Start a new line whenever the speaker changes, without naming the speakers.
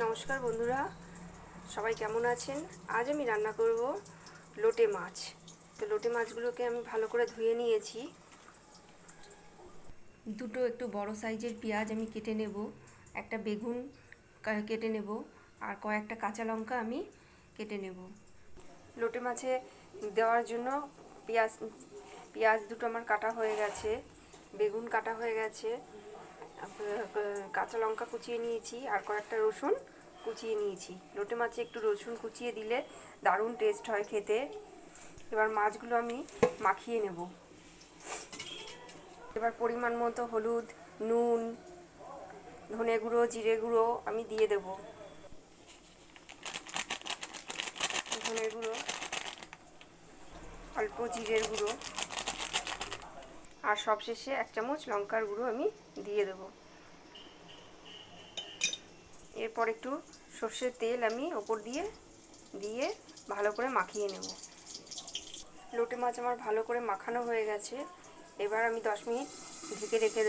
নমস্কার বন্ধুরা, সবাই কেমন আছেন? আজ আমি রান্না করব লোটে মাছ। তো লোটে মাছগুলোকে আমি ভালো করে ধুয়ে নিয়েছি। দুটো একটু বড় সাইজের পেঁয়াজ আমি কেটে নেব, একটা বেগুন কেটে নেব, আর কয়েকটা কাঁচা লঙ্কা আমি কেটে নেব। লোটে মাছে দেওয়ার জন্য পেঁয়াজ দুটো আমার কাটা হয়ে গেছে, বেগুন কাটা হয়ে গেছে, কাঁচা লঙ্কা কুচিয়ে নিয়েছি, আর কয়েকটা রসুন কুচিয়ে নিয়েছি। লোটে মাছে একটু রসুন কুচিয়ে দিলে দারুণ টেস্ট হয় খেতে। এবার মাছগুলো আমি মাখিয়ে নেব। এবার পরিমাণ মতো হলুদ, নুন, ধনে গুঁড়ো, জিরে গুঁড়ো আমি দিয়ে দেব। ধনে গুঁড়ো, অল্প জিরের গুঁড়ো, আর সবশেষে 1 চামচ লঙ্কার গুঁড়ো আমি দিয়ে দেব। এরপর একটু সর্ষের তেল আমি ওপর দিয়ে ভালো করে মাখিয়ে নেব। লোটে মাছ আমার ভালো করে মাখানো হয়ে গেছে। এবার আমি 10 মিনিট ঢেকে রেখে দেব।